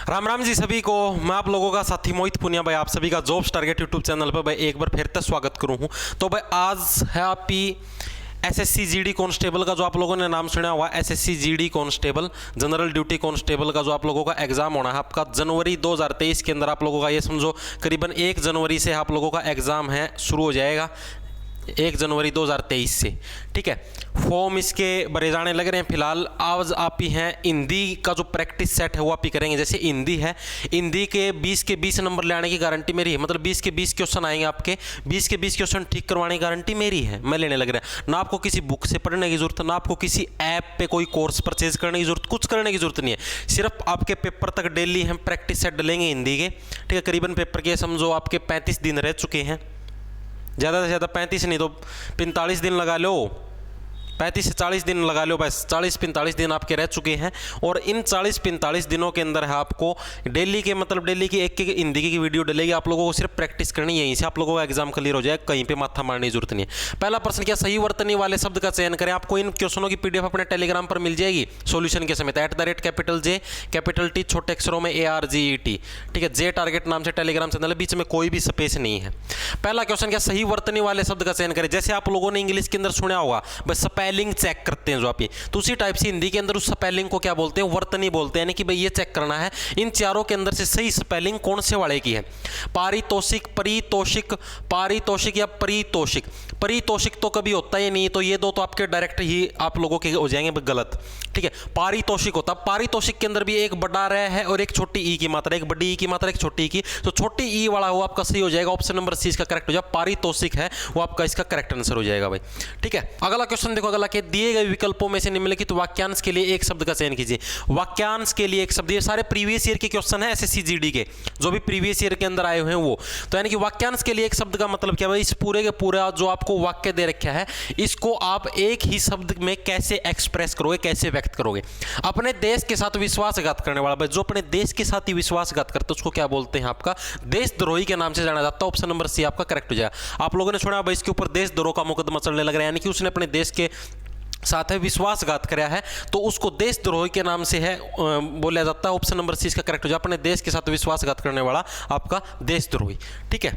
राम राम जी सभी को। मैं आप लोगों का साथी मोहित पुनिया भाई आप सभी का जॉब्स टारगेट यूट्यूब चैनल पर भाई एक बार फिर से स्वागत करूं हूं। तो भाई आज है आपकी एसएससी जीडी कांस्टेबल का जो आप लोगों ने नाम सुना हुआ, SSC GD constable general duty constable का जो आप लोगों का एग्जाम होना है आपका जनवरी 2023 के अंदर। आप लोगों का ये समझो करीबन 1 जनवरी से आप लोगों का एग्जाम है शुरू हो जाएगा, 1 जनवरी 2023 से। ठीक है, फॉर्म इसके भरे जाने लग रहे हैं फिलहाल। आज आप ही हैं हिंदी का जो प्रैक्टिस सेट है वो आप ही करेंगे। जैसे हिंदी है, हिंदी के 20 नंबर लाने की गारंटी मेरी है, मतलब 20 के 20 क्वेश्चन आएंगे आपके, 20 के 20 क्वेश्चन ठीक करवाने की गारंटी मेरी है, मैं लेने लग रहा है। ना आपको किसी बुक से पढ़ने की जरूरत, ना आपको किसी ऐप पे कोई कोर्स परचेज करने की जरूरत, कुछ करने की जरूरत नहीं है। सिर्फ आपके पेपर तक डेली हम प्रैक्टिस सेट डलेंगे हिंदी के। ठीक है, करीबन पेपर के समझो आपके 35 दिन रह चुके हैं, ज़्यादा से ज़्यादा 35 नहीं तो 45 दिन लगा लो, 35 से 40 दिन लगा लो, बस 40-45 दिन आपके रह चुके हैं। और इन 40-45 दिनों के अंदर है आपको डेली के मतलब डेली की एक हिंदी की वीडियो डलेगी। आप लोगों को सिर्फ प्रैक्टिस करनी है, यहीं से आप लोगों का एग्जाम क्लियर हो जाए, कहीं पे माथा मारने की जरूरत नहीं है। पहला प्रश्न, क्या सही वर्तनी वाले शब्द का चयन करें। आपको इन क्वेश्चनों की पीडीएफ अपने टेलीग्राम पर मिल जाएगी सॉल्यूशन के समेत, @J कैपिटल T छोटे अक्षरों में ARGET। ठीक है, जे टारगेट नाम से टेलीग्राम चैनल है, बीच में कोई भी स्पेस नहीं है। पहला क्वेश्चन, क्या सही वर्तनी वाले शब्द का चयन करें। जैसे आप लोगों ने इंग्लिश के अंदर सुना होगा बस स्पेलिंग चेक करते हैं जो आप, ये तो उसी टाइप से हिंदी के अंदर उस स्पेलिंग को क्या बोलते हैं, वर्तनी बोलते हैं। यानी कि भाई ये चेक करना है इन चारों के अंदर से सही स्पेलिंग कौन से वाले की है। पारितोषिक, परितोषिक, पारितोषिक या परितोषिक। परितोषिक तो कभी होता ही नहीं, तो ये दो तो आपके डायरेक्ट ही आप लोगों के हो जाएंगे गलत। ठीक है, पारितोषिक होता, पारितोषिक के अंदर भी एक बड़ा र है और एक छोटी ई की मात्रा, एक बड़ी ई की मात्रा, एक छोटी ई की, तो छोटी ई वाला वो आपका सही हो जाएगा, ऑप्शन नंबर सी इसका करेक्ट हो जाएगा। पारितोषिक है वो आपका इसका करेक्ट आंसर हो जाएगा भाई। ठीक है, अगला क्वेश्चन देखो, अगला के दिए गए विकल्पों में से निम्नलिखित वाक्यांश के लिए एक शब्द का चयन कीजिए। वाक्यांश के लिए एक शब्द, ये सारे प्रीवियस ईयर के क्वेश्चन है एसएससी जीडी के, जो भी प्रीवियस ईयर के अंदर आए हुए हैं वो। तो यानी कि वाक्यांश के लिए एक शब्द का मतलब क्या भाई, इस पूरे के पूरा जो आपको वाक्य दे रखा है इसको आप एक ही शब्द में कैसे एक्सप्रेस करोगे, कैसे व्यक्त करोगे। अपने देश के साथ विश्वासघात करने वाला भाई, जो अपने देश के साथ ही विश्वासघात करते उसको क्या बोलते हैं, आपका देशद्रोही के नाम से जाना जाता है। ऑप्शन नंबर सी आपका करेक्ट हो जाएगा। आप लोगों ने सुना भाई इसके ऊपर देशद्रोह का मुकदमा चलने लग रहा है, यानी कि उसने अपने देश के साथ है विश्वासघात कराया है तो उसको देशद्रोही के नाम से है बोला जाता है। ऑप्शन नंबर सी इसका करेक्ट हो जाए, अपने देश के साथ विश्वासघात करने वाला आपका देशद्रोही। ठीक है,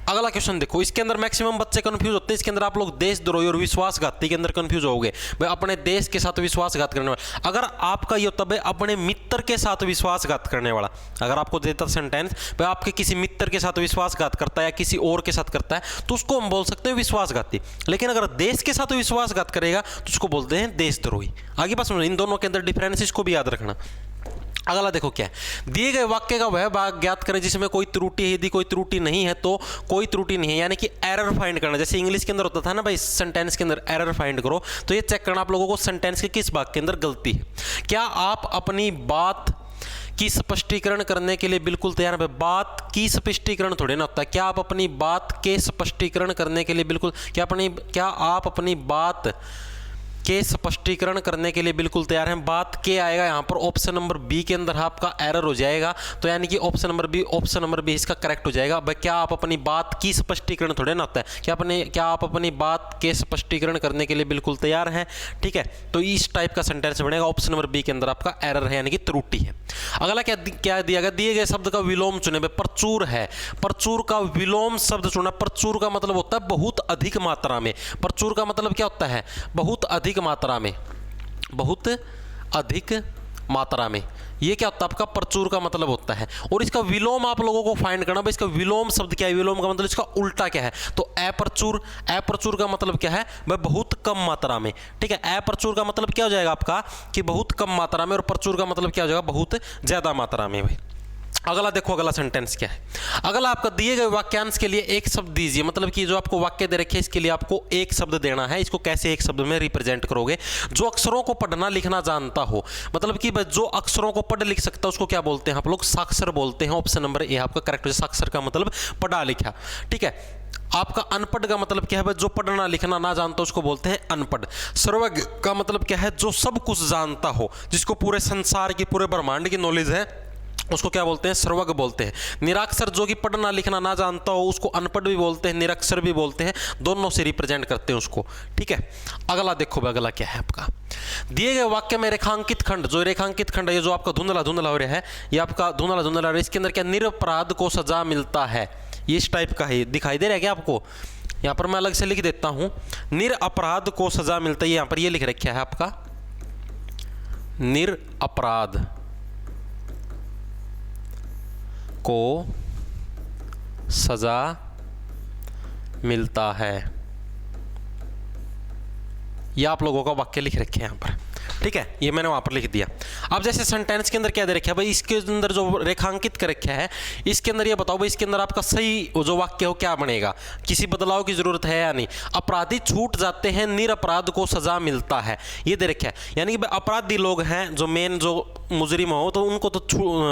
अगला क्वेश्चन देखो, इसके अंदर मैक्सिमम बच्चे कंफ्यूज होते हैं, इसके अंदर आप लोग देशद्रोही और विश्वासघाती के अंदर कंफ्यूज होगे भाई। अपने देश के साथ विश्वासघात करने वाला, अगर आपका ये होता है अपने मित्र के साथ विश्वासघात करने वाला, अगर आपको देता सेंटेंस भाई आपके किसी मित्र के साथ विश्वासघात करता है या किसी और के साथ करता है तो उसको हम बोल सकते हैं विश्वासघाती। लेकिन अगर देश के साथ विश्वासघात करेगा तो उसको बोलते हैं देशद्रोही। आगे पास इन दोनों के अंदर डिफरेंस, इसको भी याद रखना। अगला देखो क्या है, दिए गए वाक्य का वह भाग ज्ञात करें जिसमें कोई त्रुटि है। यदि कोई त्रुटि नहीं है तो कोई त्रुटि नहीं है, यानी कि एरर फाइंड करना। जैसे इंग्लिश के अंदर होता था ना भाई, सेंटेंस के अंदर एरर फाइंड करो, तो ये चेक करना आप लोगों को सेंटेंस के किस भाग के अंदर गलती है। क्या आप अपनी बात की स्पष्टीकरण करने के लिए बिल्कुल तैयार है। बात की स्पष्टीकरण थोड़े ना होता है, क्या आप अपनी बात के स्पष्टीकरण करने के लिए बिल्कुल, क्या आप अपनी बात के स्पष्टीकरण करने के लिए बिल्कुल तैयार हैं। बात के आएगा यहाँ पर ऑप्शन नंबर बी के अंदर आपका एरर हो जाएगा, तो यानी कि ऑप्शन नंबर बी इसका करेक्ट हो जाएगा भाई। क्या आप अपनी बात की स्पष्टीकरण थोड़े ना होता है, क्या आप अपनी बात के स्पष्टीकरण करने के लिए बिल्कुल तैयार हैं। ठीक है, तो इस टाइप का सेंटेंस बनेगा, ऑप्शन नंबर बी के अंदर आपका एरर है यानी कि त्रुटि है। अगला क्या दिया गया, दिए गए शब्द का विलोम चुने। प्रचुर है, प्रचुर का विलोम शब्द चुना। प्रचुर का मतलब होता है बहुत अधिक मात्रा में। प्रचुर का मतलब क्या होता है, बहुत अधिक मात्रा में, बहुत अधिक मात्रा में। ये क्या होता है आपका, प्रचुर का मतलब होता है। और इसका विलोम आप लोगों को फाइंड करना भाई, इसका विलोम शब्द क्या है, विलोम का मतलब इसका उल्टा क्या है। तो अप्रचुर, अप्रचुर का मतलब क्या है भाई, बहुत कम मात्रा में। ठीक है, अप्रचुर का मतलब क्या हो जाएगा आपका कि बहुत कम मात्रा में, और प्रचुर का मतलब क्या हो जाएगा, बहुत ज्यादा मात्रा में भाई। अगला देखो, अगला सेंटेंस क्या है। अगला आपका दिए गए वाक्यांश के लिए एक शब्द दीजिए, मतलब कि जो आपको वाक्य दे रखे इसके लिए आपको एक शब्द देना है। इसको कैसे एक शब्द में रिप्रेजेंट करोगे। जो अक्षरों को पढ़ना लिखना जानता हो, मतलब कि जो अक्षरों को पढ़ लिख सकता है उसको क्या बोलते हैं आप लोग, साक्षर बोलते हैं। ऑप्शन नंबर ए आपका करेक्ट है, साक्षर का मतलब पढ़ा लिखा। ठीक है, आपका अनपढ़ का मतलब क्या है, जो पढ़ना लिखना ना जानता उसको बोलते हैं अनपढ़। सर्वज्ञ का मतलब क्या है, जो सब कुछ जानता हो, जिसको पूरे संसार की, पूरे ब्रह्मांड की नॉलेज है उसको क्या बोलते हैं, सर्वज्ञ बोलते हैं। निराक्षर जो कि पढ़ना लिखना ना जानता हो उसको अनपढ़ भी बोलते हैं, निरक्षर भी बोलते हैं, दोनों से रिप्रेजेंट करते हैं उसको। ठीक है, अगला देखो भाई, अगला क्या है आपका, दिए गए वाक्य में रेखांकित खंड, जो रेखांकित खंड है, ये जो आपका धुंधला धुंधला हो रहा है, ये आपका धुंधला धुंधला हो रहा है, इसके अंदर क्या निरपराध को सजा मिलता है, ये इस टाइप का है, दिखाई दे रहा है क्या आपको? यहाँ पर मैं अलग से लिख देता हूं, निरपराध को सजा मिलता है, यहाँ पर ये लिख रखा है आपका, निरपराध को सजा मिलता है, यह आप लोगों का वाक्य लिख रखे हैं यहाँ पर। ठीक है, ये मैंने वहां पर लिख दिया। अब जैसे सेंटेंस के अंदर क्या दे रखा है भाई, इसके अंदर जो रेखांकित कर रखा है, इसके अंदर ये बताओ भाई, इसके अंदर आपका सही जो वाक्य हो क्या बनेगा, किसी बदलाव की जरूरत है या नहीं। अपराधी छूट जाते हैं, निरपराध को सजा मिलता है, ये दे रखा है। यानी कि अपराधी लोग हैं, जो मेन जो मुजरिम हो, तो उनको तो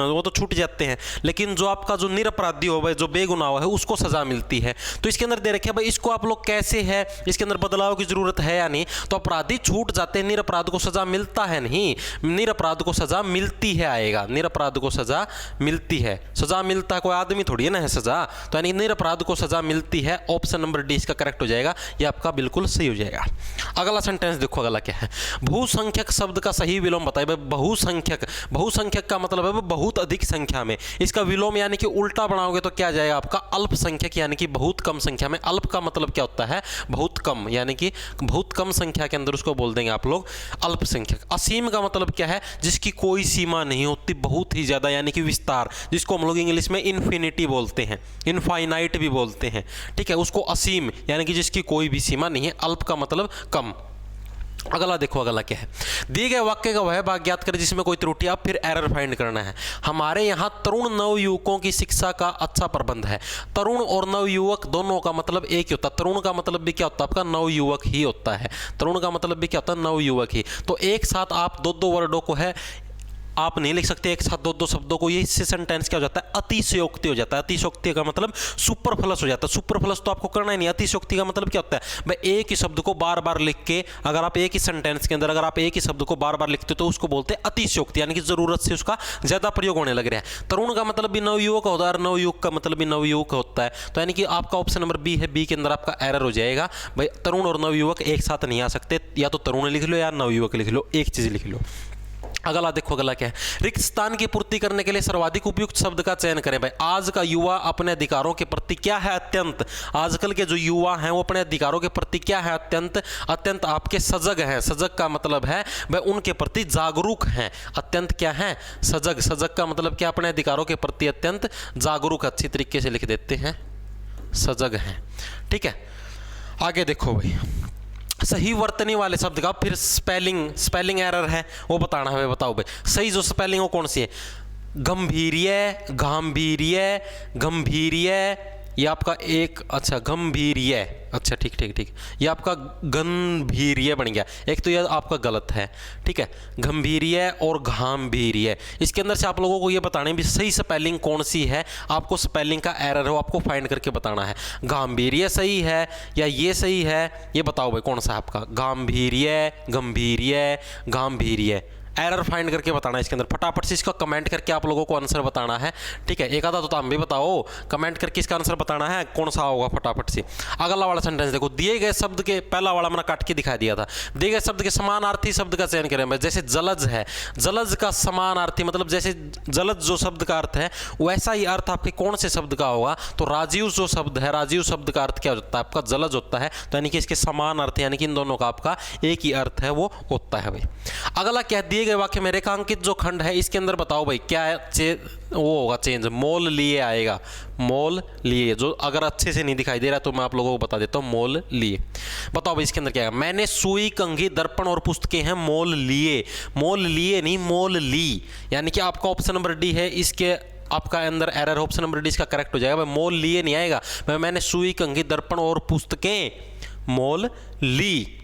वो तो छूट जाते हैं, लेकिन जो आपका जो निरपराधी हो भाई, जो बेगुनाह है, उसको सजा मिलती है। तो इसके अंदर दे रखे है भाई, इसको आप लोग कैसे है, इसके अंदर बदलाव की जरूरत है या नहीं। तो अपराधी छूट जाते हैं, निरपराध को सजा मिलता है नहीं, निरपराध को सजा मिलती है आएगा, निरपराध को सजा मिलती है। सजा मिलता है कोई आदमी थोड़ी ना है सजा, तो यानी निरपराध को सजा मिलती है, ऑप्शन नंबर डी इसका करेक्ट हो जाएगा, ये आपका बिल्कुल सही हो जाएगा। अगला सेंटेंस देखो, अगला क्या है, बहुसंख्यक शब्द का सही विलोम बताइए भाई। बहुसंख्यक, बहुसंख्यक का मतलब है बहुत अधिक संख्या में, इसका विलोम यानी कि उल्टा बनाओगे तो क्या जाएगा आपका, अल्पसंख्यक, यानी कि बहुत कम संख्या में। अल्प का मतलब क्या होता है, बहुत कम, यानी कि बहुत कम संख्या के अंदर उसको बोल देंगे आप लोग अल्पसंख्यक। असीम का मतलब क्या है, जिसकी कोई सीमा नहीं होती, बहुत ही ज्यादा, यानी कि विस्तार, जिसको हम लोग इंग्लिश में इन्फिनिटी बोलते हैं, इनफाइनाइट भी बोलते हैं। ठीक है, उसको असीम यानी कि जिसकी कोई भी सीमा नहीं है। अल्प का मतलब कम। अगला देखो, अगला क्या है, दिए गए वाक्य का वह भाग ज्ञात करें जिसमें कोई त्रुटि, अब फिर एरर फाइंड करना है। हमारे यहाँ तरुण नवयुवकों की शिक्षा का अच्छा प्रबंध है। तरुण और नवयुवक दोनों का मतलब एक ही होता है। तरुण का मतलब भी क्या होता है आपका, नवयुवक ही होता है। तरुण का मतलब भी क्या होता है, नवयुवक ही। तो एक साथ आप दो दो वर्डों को है आप नहीं लिख सकते एक साथ दो दो शब्दों को, ये इससे सेंटेंस क्या हो जाता है, अतिशयोक्ति हो जाता है। अतिशयोक्ति का मतलब सुपरफ्लस हो जाता है। सुपरफ्लस तो आपको करना ही नहीं। अतिशयोक्ति का मतलब क्या होता है भाई, एक ही शब्द को बार बार लिख के, अगर आप एक ही सेंटेंस के अंदर अगर आप एक ही शब्द को बार बार लिखते हो तो उसको बोलते हैं अतिशयोक्ति, यानी कि जरूरत से उसका ज्यादा प्रयोग होने लग रहा है। तरुण का मतलब भी नवयुवक होता है और नवयुवक का मतलब भी नवयुवक होता है। तो यानी कि आपका ऑप्शन नंबर बी है, बी के अंदर आपका एरर हो जाएगा भाई। तरुण और नवयुवक एक साथ नहीं आ सकते, या तो तरुण लिख लो या नवयुवक लिख लो, एक चीज लिख लो। अगला देखो, अगला क्या है, रिक्त स्थान की पूर्ति करने के लिए सर्वाधिक उपयुक्त शब्द का चयन करें भाई। आज का युवा अपने अधिकारों के प्रति क्या है, अत्यंत। आजकल के जो युवा हैं वो अपने अधिकारों के प्रति क्या है, अत्यंत। अत्यंत आपके सजग हैं। सजग का मतलब है भाई उनके प्रति जागरूक हैं। अत्यंत क्या है, सजग। सजग का मतलब क्या, अपने अधिकारों के प्रति अत्यंत जागरूक। अच्छी तरीके से लिख देते हैं, सजग हैं। ठीक है, आगे देखो भाई, सही वर्तनी वाले शब्द का फिर स्पेलिंग एरर है वो बताना है। बताओ भाई, सही जो स्पेलिंग वो कौन सी है, गंभीर्य, गांभीर्य, गंभीर्य, ये आपका एक, अच्छा गंभीर्य, अच्छा ठीक ठीक ठीक, ये आपका गंभीर्य बन गया। एक तो ये आपका गलत है। ठीक है, गंभीर्य और गांभीर्य, इसके अंदर से आप लोगों को ये बताने भी सही स्पेलिंग कौन सी है। आपको स्पेलिंग का एरर हो आपको फाइंड करके बताना है। गांभीर्य सही है या ये सही है, ये बताओ भाई कौन सा है आपका, गांभीर्य, गंभीर्य, गांभीर्य। एरर फाइंड करके बताना है इसके अंदर। फटाफट से इसका कमेंट करके आप लोगों को आंसर बताना है। ठीक है, एक आधा तो हम भी बताओ, कमेंट करके इसका आंसर बताना है कौन सा होगा फटाफट से। अगला वाला सेंटेंस देखो, दिए गए शब्द के, पहला वाला मैंने काट के दिखा दिया था, दिए गए शब्द के समानार्थी शब्द का चयन करें। जैसे जलज है, जलज का समानार्थी मतलब जैसे जलज जो शब्द का अर्थ है वैसा ही अर्थ आपके कौन से शब्द का होगा, तो राजीव जो शब्द है, राजीव शब्द का अर्थ क्या होता है आपका, जलज होता है। तो यानी कि इसके समान अर्थ यानी कि इन दोनों का आपका एक ही अर्थ है वो होता है भाई। अगला क्या, दिए गए वाक्य में रेखांकित जो खंड है इसके अंदर बताओ भाई क्या है, वो होगा चेंज, मोल लिए आएगा। मोल लिए, जो अगर अच्छे से नहीं दिखाई दे रहा तो मैं आप लोगों को बता देता हूँ, मोल लिए। बताओ भाई इसके अंदर क्या है, मैंने सुई, कंघी, दर्पण और पुस्तकें हैं मोल लिए। मोल लिए नहीं, मोल ली, यानी कि आपका ऑप्शन नंबर डी है, इसके आपका अंदर एरर, ऑप्शन नंबर डी इसका करेक्ट हो जाएगा भाई। मोल लिए नहीं आएगा, मैंने सुई, कंघी, दर्पण और पुस्तकें मोल ली।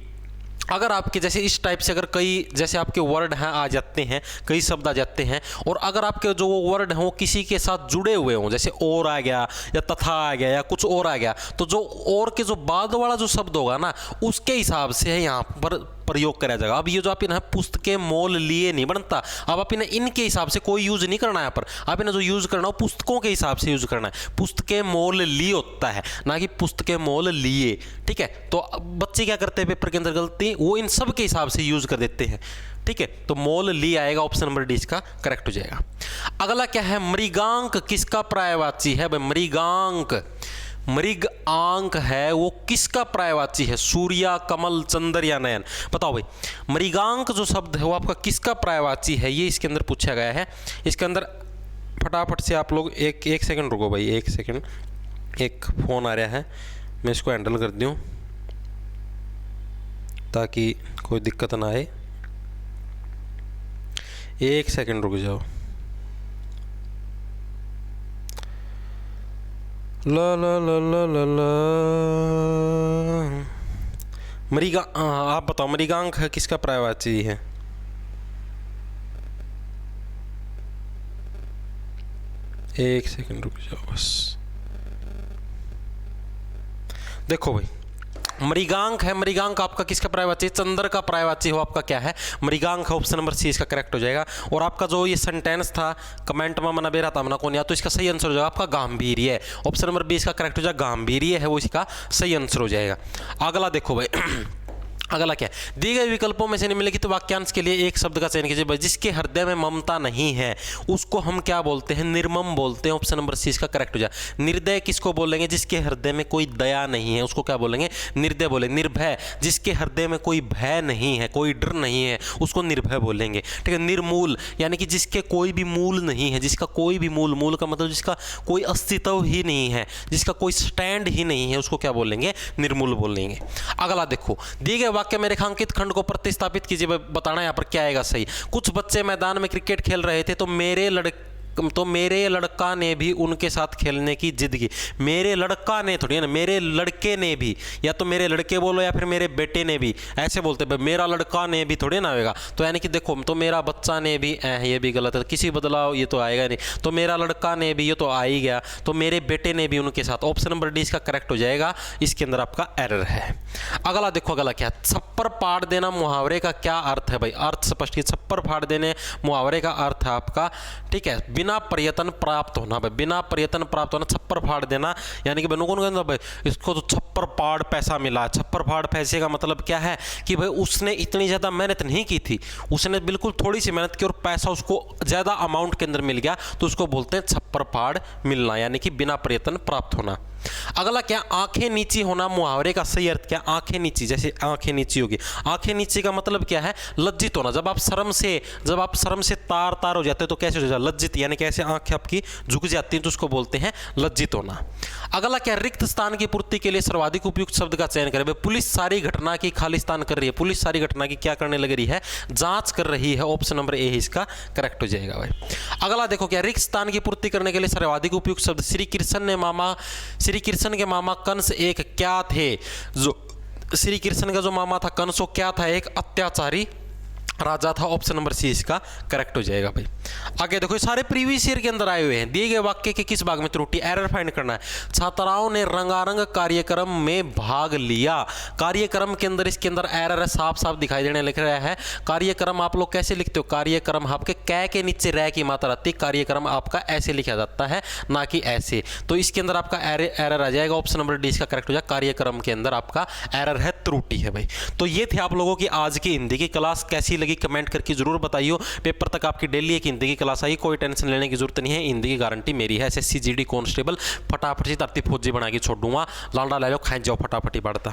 अगर आपके जैसे इस टाइप से अगर कई जैसे आपके वर्ड हैं आ जाते हैं, कई शब्द आ जाते हैं, और अगर आपके जो वो वर्ड हैं वो किसी के साथ जुड़े हुए हों, जैसे और आ गया या तथा आ गया या कुछ और आ गया, तो जो और के जो बाद वाला जो शब्द होगा ना उसके हिसाब से है यहाँ पर प्रयोग करा जाएगा। अब ये जो आप इन्हें पुस्तकें मोल लिए नहीं बनता, अब आप इन्हें इनके हिसाब से कोई यूज नहीं करना है। यहाँ पर आप इन्हें जो यूज करना हो पुस्तकों के हिसाब से यूज करना है। पुस्तकें मोल ली होता है, ना कि पुस्तकें मोल लिए। ठीक है, तो बच्चे क्या करते हैं पेपर के अंदर गलती, वो इन सब के हिसाब से यूज कर देते हैं। ठीक है, तो मोल ली आएगा, ऑप्शन नंबर डी इसका करेक्ट हो जाएगा। अगला क्या है, मृगांक किसका पर्यायवाची है भाई? मृगांक, मृग आंक है वो किसका पर्यायवाची है? सूर्या, कमल, चंद्र या नयन? बताओ भाई, मृगांक जो शब्द है वो आपका किसका पर्यायवाची है? ये इसके अंदर पूछा गया है। इसके अंदर फटाफट से आप लोग एक सेकंड रुको भाई, एक सेकंड, एक फ़ोन आ रहा है, मैं इसको हैंडल कर दूँ ताकि कोई दिक्कत ना आए। एक सेकंड रुक जाओ। ला ला ला ला ला ला मृगा, आप बताओ मृगांक है किसका पर्यायवाची है? एक सेकंड रुक जाओ बस। देखो भाई, मृगांक है, मृगांक आपका किसका पर्यायवाची है? चंद्र का पर्यायवाची हो आपका क्या है? मृगांक है, ऑप्शन नंबर सी इसका करेक्ट हो जाएगा। और आपका जो ये सेंटेंस था कमेंट में मना बेरा था मना कौन, या तो इसका सही आंसर हो जाएगा आपका गांभीर्य है, ऑप्शन नंबर बी इसका करेक्ट हो जाएगा। गांभीर्य है वो इसका सही आंसर हो जाएगा। अगला देखो भाई अगला क्या है, दिए गए विकल्पों में से निम्नलिखित वाक्यांश के लिए एक शब्द का चयन कीजिए भाई। जिसके हृदय में ममता नहीं है उसको हम क्या बोलते हैं? निर्मम बोलते हैं, ऑप्शन नंबर सी इसका करेक्ट हो जाए। निर्दय किसको बोलेंगे? जिसके हृदय में कोई दया नहीं है उसको क्या बोलेंगे? निर्दय बोलेंगे। निर्भय, जिसके हृदय में कोई भय नहीं है, कोई डर नहीं है, उसको निर्भय बोलेंगे। ठीक है। निर्मूल यानी कि जिसके कोई भी मूल नहीं है, जिसका कोई भी मूल, मूल का मतलब जिसका कोई अस्तित्व ही नहीं है, जिसका कोई स्टैंड ही नहीं है, उसको क्या बोलेंगे? निर्मूल बोलेंगे। अगला देखो, दिए गए वाक्य में रेखांकित खंड को प्रतिस्थापित कीजिए। बताना यहाँ पर क्या आएगा सही। कुछ बच्चे मैदान में क्रिकेट खेल रहे थे तो मेरे लड़का ने भी उनके साथ खेलने की जिद की। मेरे लड़का ने थोड़ी है ना, मेरे लड़के ने भी, या तो मेरे लड़के बोलो या फिर मेरे बेटे ने भी, ऐसे बोलते हैं। मेरा लड़का ने भी थोड़ी ना आएगा, तो यानी कि देखो, तो मेरा बच्चा ने भी, ये भी गलत है, किसी बदलाव ये तो आएगा नहीं। तो मेरा लड़का ने भी, ये तो आ ही गया। तो मेरे बेटे ने भी उनके साथ, ऑप्शन नंबर डी इसका करेक्ट हो जाएगा। इसके अंदर आपका एरर है। अगला देखो, अगला क्या, छप्पर फाड़ देना मुहावरे का क्या अर्थ है भाई? अर्थ स्पष्ट कीजिए। छप्पर फाड़ देने मुहावरे का अर्थ है आपका, ठीक है, बिना प्रयत्न प्राप्त होना भाई। बिना प्रयत्न प्राप्त होना, छप्पर फाड़ देना यानी कि भाई कौन कहता भाई इसको तो छप्पर फाड़ पैसा मिला। छप्पर फाड़ पैसे का मतलब क्या है कि भाई उसने इतनी ज़्यादा मेहनत नहीं की थी, उसने बिल्कुल थोड़ी सी मेहनत की और पैसा उसको ज़्यादा अमाउंट के अंदर मिल गया, तो उसको बोलते हैं छप्पर फाड़ मिलना, यानी कि बिना प्रयत्न प्राप्त होना। अगला क्या, आंखें नीची होना मुहावरे का सही अर्थ क्या? आंखें नीची, जैसे आंखें नीची होगी। आंखें नीची का मतलब क्या है? लज्जित होना। जब आप शर्म से तार तार हो जाते हैं तो कैसे हो जाता है? लज्जित, यानी कैसे आंखें आपकी झुक जाती हैं तो उसको बोलते हैं लज्जित होना। अगला क्या, रिक्त स्थान की पूर्ति के लिए सर्वाधिक उपयुक्त शब्द का चयन करें। पुलिस सारी घटना की खालिस्तान कर रही है। पुलिस सारी घटना की क्या करने लग रही है? जांच कर रही है, ऑप्शन नंबर ए इसका करेक्ट हो जाएगा भाई। अगला देखो क्या, रिक्त स्थान की पूर्ति करने के लिए सर्वाधिक उपयुक्त शब्द। श्री कृष्ण के मामा कंस एक क्या थे? जो श्री कृष्ण का जो मामा था कंस, वो क्या था? एक अत्याचारी राजा था, ऑप्शन नंबर सी इसका करेक्ट हो जाएगा भाई। आगे देखो, ये सारे प्रीवियस ईयर के अंदर आए हुए हैं। दिए गए वाक्य के किस भाग में त्रुटि? एरर फाइंड करना है। छात्राओं ने रंगारंग कार्यक्रम में भाग लिया। कार्यक्रम के अंदर, इसके अंदर एरर है, साफ साफ दिखाई देने लिख रहा है। कार्यक्रम आप लोग कैसे लिखते हो? कार्यक्रम आपके कै के नीचे रह की मात्रा आती है, कार्यक्रम आपका ऐसे लिखा जाता है, ना कि ऐसे। तो इसके अंदर आपका एरर आ जाएगा, ऑप्शन नंबर डी इसका करेक्ट हो जाएगा। कार्यक्रम के अंदर आपका एरर है, त्रुटि है भाई। तो ये थे आप लोगों की आज की हिंदी की क्लास। कैसी लगी कमेंट करके जरूर बताइए। पेपर तक आपकी डेली एक हिंदी की क्लास आई, कोई टेंशन लेने की जरूरत नहीं है, हिंदी की गारंटी मेरी है। एसएससी जीडी कांस्टेबल फटाफट से धरती फौजी बना के छोड़ दूंगा। लाडा ले लो, खाए जाओ फटाफट ही बढ़ता।